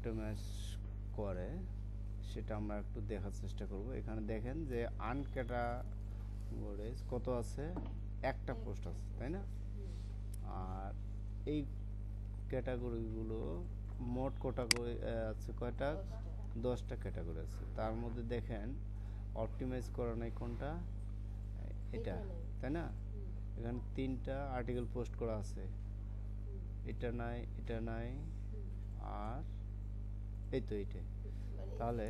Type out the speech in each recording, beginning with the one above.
Optimise করে সেটা আমরা একটু দেখার চেষ্টা করব। এখানে দেখেন যে আনক্যাটাগরাইজ কত আছে, একটা পোস্ট আছে, তাই না? আর এই ক্যাটাগরিগুলো মোট ক্যাটাগরি আছে কয়টা? 10টা ক্যাটাগরি আছে। তার মধ্যে দেখেন অপটিমাইজ করা নাই কোনটা? এটা, তাই না? এখানে 3টা আর্টিকেল পোস্ট করা আছে, এটা নাই, এটা নাই, আর এই তো এইটা। তাহলে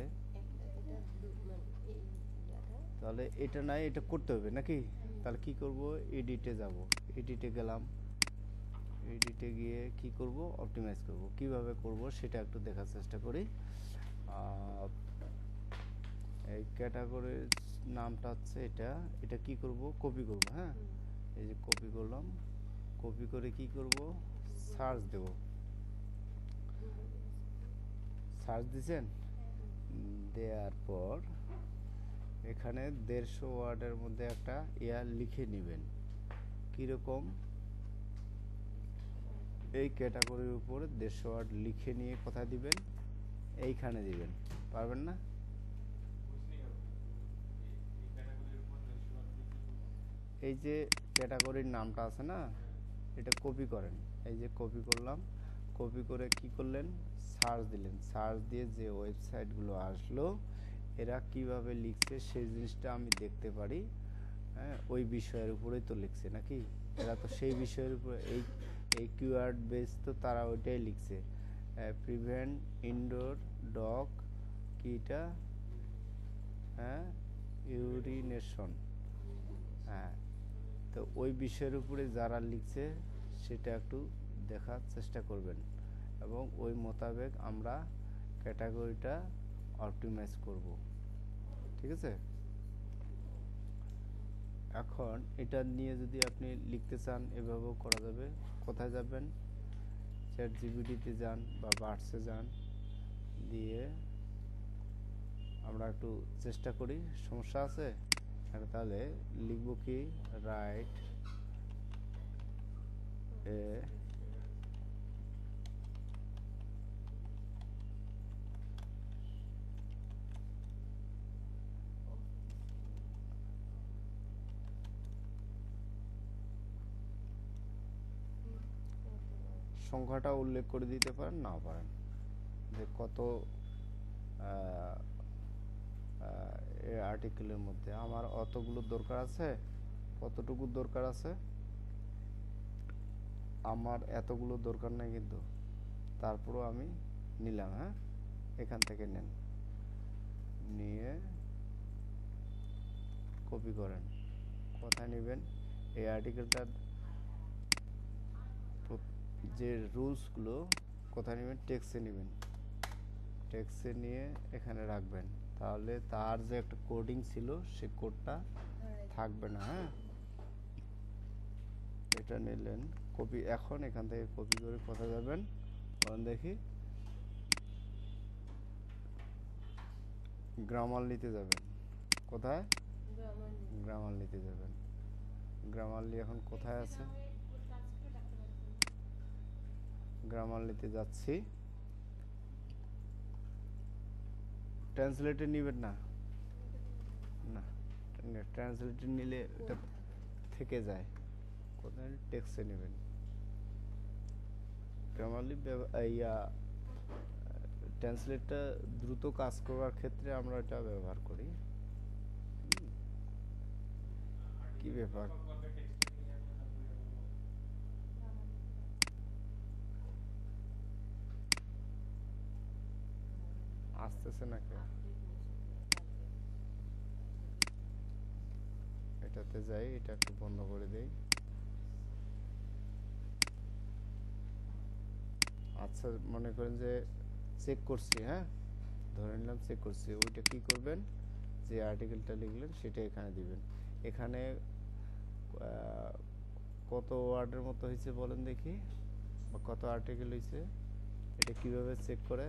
এটা নাই, এটা করতে হবে নাকি? তাহলে কি করব? এডিটে যাব, এডিটে গেলাম, এডিটে গিয়ে কি করব? অপটিমাইজ করব। কিভাবে করব সেটা একটু দেখার চেষ্টা করি। এই ক্যাটাগরির নামটা হচ্ছে এটা, এটা কি করব? কপি করব। হ্যাঁ, এই যে কপি করলাম, কপি করে কি করব? সার্চ দেব। সার্চ দিছেন? দেওয়ার পর এখানে 150 ওয়ার্ডের মধ্যে একটা লিখে নেবেন। কীরকম? এই ক্যাটাগরির উপর 150 ওয়ার্ড লিখে নিয়ে কোথায় দিবেন? এইখানে দিবেন। পারবেন না? এই যে ক্যাটাগরির নামটা আছে না, এটা কপি করেন। এই যে কপি করলাম, কপি করে কি করলেন? সার্চ দিলেন। সার্চ দিয়ে যে ওয়েবসাইটগুলো আসলো এরা কিভাবে লিখছে সেই জিনিসটা আমি দেখতে পারি। হ্যাঁ, ওই বিষয়ের উপরেই তো লিখছে নাকি? এরা তো সেই বিষয়ের উপরে, এই কিওয়ার্ড বেস তো তারা ওইটাই লিখছে। প্রিভেন্ট ইনডোর ডগ কিটা, হ্যাঁ, ইউরিনেশন। হ্যাঁ, তো ওই বিষয়ের উপরে যারা লিখছে সেটা একটু দেখার চেষ্টা করবেন এবং ওই মোতাবেক আমরা ক্যাটাগরিটা অপটিমাইজ করব। ঠিক আছে? এখন এটা নিয়ে যদি আপনি লিখতে চান এভাবেও করা যাবে। কোথায় যাবেন? চ্যাটজিপিটিতে যান বা বার্ডসে যান, দিয়ে আমরা একটু চেষ্টা করি। সমস্যা আছে? তাহলে লিখব কি? রাইট এ সংখ্যাটা উল্লেখ করে দিতে পারেন, না পারেন, যে কত এই আর্টিকেলের মধ্যে আমার অতগুলো দরকার আছে, কতটুকু দরকার আছে। আমার এতগুলো দরকার নেই কিন্তু, তারপরও আমি নিলাম। হ্যাঁ, এখান থেকে নেন, নিয়ে কপি করেন। কোথায় নেবেন? এই আর্টিকেলটার যে রুলসগুলো কোথায় নেবেন? টেক্সটে নেবেন। টেক্সটে নিয়ে এখানে রাখবেন। তাহলে তার যে একটা কোডিং ছিল সে কোডটা থাকবে না। হ্যাঁ, এটা নিলেন কপি। এখন এখান থেকে কপি করে কোথায় যাবেন বলেন দেখি? গ্রামার নিতে যাবেন। কোথায়? গ্রামার নিতে যাবেন। গ্রামারলি এখন কোথায় আছে? গ্রামার নিতে যাচ্ছি। ট্রান্সলেটর নেবেন না? না, ট্রান্সলেটর নিলে এটা থেকে যায়। কোথায়? টেক্সটে নেবেন। গ্রামারলি ট্রান্সলেটটা দ্রুত কাজ করার ক্ষেত্রে আমরা এটা ব্যবহার করি। কি ব্যাপার? আসতেছে না কেন? এটাতে যাই, এটা একটু বন্ধ করে দেই। আচ্ছা, মনে করেন যে চেক করছি। হ্যাঁ, ধরে নিলাম চেক করছি। ওইটা কি করবেন? যে আর্টিকেলটা লিখলেন সেটা এখানে দিবেন। এখানে কত ওয়ার্ডের মতো হয়েছে বলেন দেখি, বা কত আর্টিকেল হয়েছে? এটা কিভাবে চেক করে?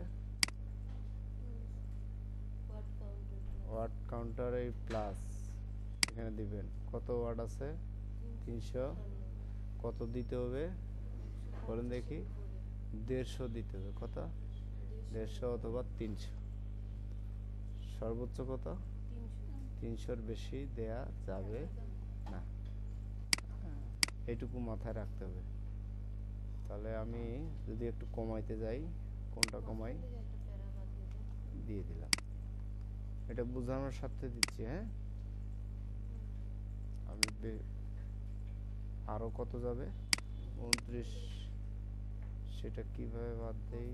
ওয়ার্ড কাউন্টারে প্লাস এখানে দিবেন। কত ওয়ার্ড আছে? 300। কত দিতে হবে বলেন দেখি? 150 দিতে হবে। কত? 150 অথবা 300, সর্বোচ্চ কত? 300-র বেশি দেয়া যাবে না, এইটুকু মাথায় রাখতে হবে। তাহলে আমি যদি একটু কমাইতে যাই, কোনটা কমাই? দিয়ে দিলাম, এটা বোঝানোর সাথে দিচ্ছি। হ্যাঁ, আমি আরো কত যাবে? 29, সেটা কিভাবে বাদ দেই?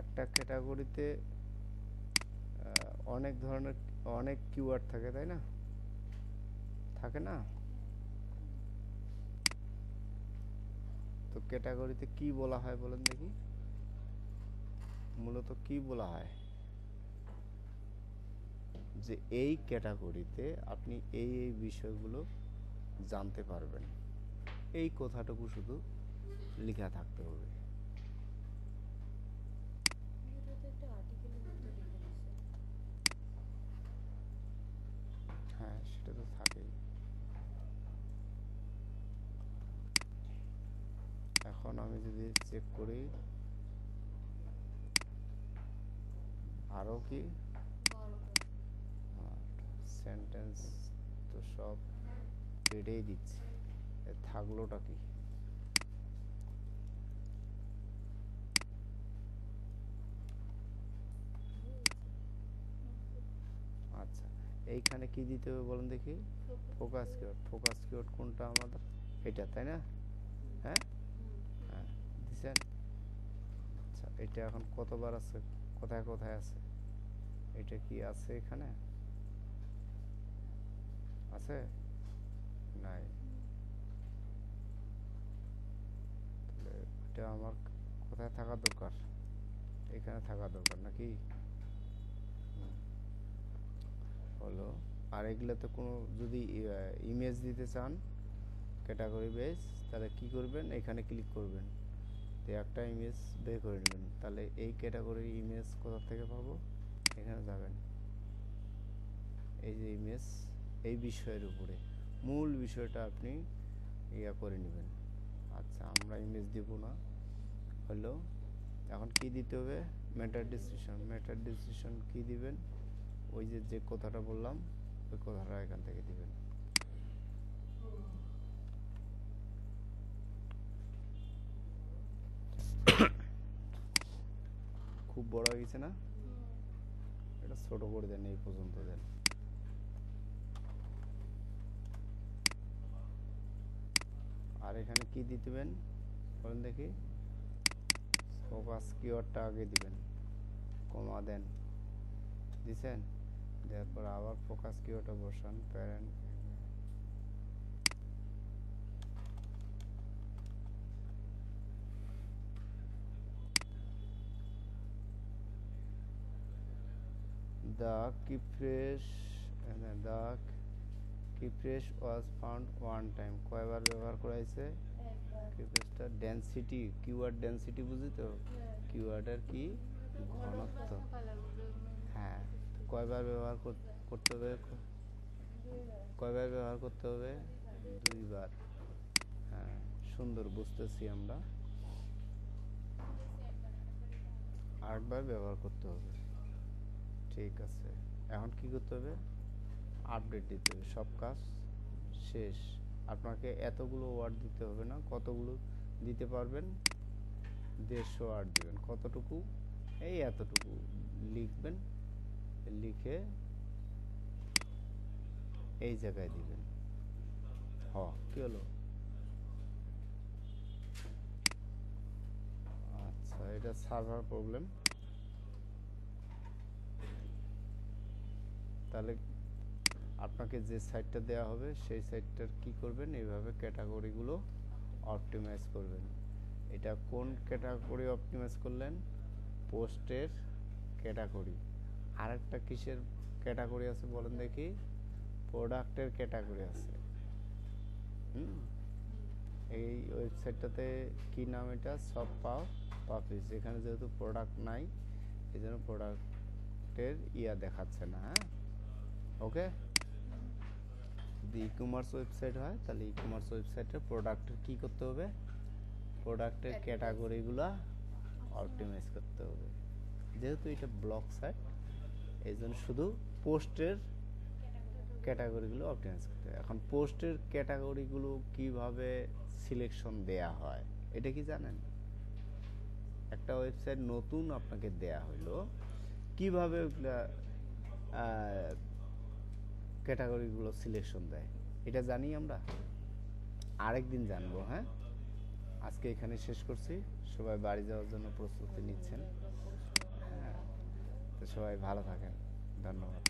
একটা ক্যাটাগরিতে অনেক ধরনের, অনেক কিওয়ার্ড থাকে, তাই না? থাকে না? তো ক্যাটাগরিতে কি বলা হয় বলেন দেখি, মূলত কি বলা হয়? যে এই ক্যাটাগরিতে আপনি এই এই বিষয়গুলো জানতে পারবেন, এই কথাটুকু শুধু লেখা থাকতে হবে। হ্যাঁ, সেটা তো থাকেই। এখন আমি যদি চেক করি আরো কি সেন্টেন্স, তো সব কেটেই দিচ্ছি, থাকলোটা কি? আচ্ছা, এইখানে কি দিতে হবে বলেন দেখি? Focus keyword. ফোকাস কিওয়ার্ড কোনটা আমাদের? এটা, তাই না? হ্যাঁ, হ্যাঁ, দিছেন। আচ্ছা, এটা এখন কতবার আছে, কোথায় কোথায় আছে? এটা কি আছে এখানে? আছে? নাই। তাহলে এটা আমার কোথায় থাকা দরকার? এখানে থাকা দরকার নাকি? হলো। আর এগুলোতে কোনো যদি ইমেজ দিতে চান ক্যাটাগরি বেস, তাহলে কি করবেন? এখানে ক্লিক করবেন, তো একটা ইমেজ বের করে নেবেন। তাহলে এই ক্যাটাগরির ইমেজ কোথা থেকে পাবো? এখানে যাবেন, এই যে ইমেজ, এই বিষয়ের উপরে মূল বিষয়টা আপনি ইয়া করে নেবেন। আচ্ছা, আমরা ইমেজ দেব না, হলো। এখন কি দিতে হবে? মেটা ডিসক্রিপশন। মেটা ডিসক্রিপশন কি দিবেন? ওই যে যে কথাটা বললাম, ওই কথাটা এখান থেকে দিবেন। খুব বড় হয়ে গেছে না? এটা ছোট করে দেন, এই পর্যন্ত দেন। আর এখানে কি দিতেবেন বলেন দেখি? ফোকাস কিওয়ার্ডটা আগে দিবেন, কমা দেন, দিছেন? দেওয়ার পর আবার ফোকাস কিওয়ার্ডটা বসান, parent. The keyphrase, the keyphrase was found one time, কয়বার ব্যবহার করা হয়েছে? কিপ্রেসটা ডেনসিটি, কিওয়ার্ড ডেনসিটি, বুঝি তো? কিওয়ার্ডের কি ঘনত্ব। হ্যাঁ, কয়বার ব্যবহার করতে হবে? কয়বার ব্যবহার করতে হবে? 2বার। হ্যাঁ, সুন্দর, বুঝতেছি আমরা। 8বার ব্যবহার করতে হবে, ঠিক আছে। এখন কি করতে হবে? আপডেট দিতে হবে, সব কাজ শেষ। আপনাকে এতগুলো ওয়ার্ড দিতে হবে না, কতগুলো দিতে পারবেন? 150 ওয়ার্ড দিবেন। কতটুকু? এই এতটুকু লিখবেন, লিখে এই জায়গায় দিবেন। কি হলো? আচ্ছা, এটা সার্ভার প্রবলেম। তাহলে আপনাকে যে সাইটটা দেওয়া হবে সেই সাইটটার কি করবেন? এইভাবে ক্যাটাগরিগুলো অপটিমাইজ করবেন। এটা কোন ক্যাটাগরি অপটিমাইজ করলেন? পোস্টের ক্যাটাগরি। আরেকটা কিসের ক্যাটাগরি আছে বলেন দেখি? প্রোডাক্টের ক্যাটাগরি আছে। হুম, এই ওয়েবসাইটটাতে কি নাম, এটা সব পাও পাপিস। এখানে যেহেতু প্রোডাক্ট নাই এই জন্য প্রোডাক্টের দেখাচ্ছে না। হ্যাঁ, ওকে। যদি ই কমার্স ওয়েবসাইট হয় তাহলে ই কমার্স ওয়েবসাইটে প্রোডাক্টের কি করতে হবে, প্রোডাক্টের ক্যাটাগরিগুলো অপটিমাইজ করতে হবে। যেহেতু এটা ব্লগ সাইট এই জন্য শুধু পোস্টের ক্যাটাগরিগুলো অপটিমাইজ করতে হবে। এখন পোস্টের ক্যাটাগরিগুলো কিভাবে সিলেকশন দেয়া হয় এটা কি জানেন? একটা ওয়েবসাইট নতুন আপনাকে দেয়া হলো, কিভাবে ক্যাটাগরিগুলো সিলেকশন দেয় এটা জানি আমরা, আরেকদিন জানবো। হ্যাঁ, আজকে এখানে শেষ করছি। সবাই বাড়ি যাওয়ার জন্য প্রস্তুতি নিচ্ছেন। হ্যাঁ, তো সবাই ভালো থাকেন। ধন্যবাদ।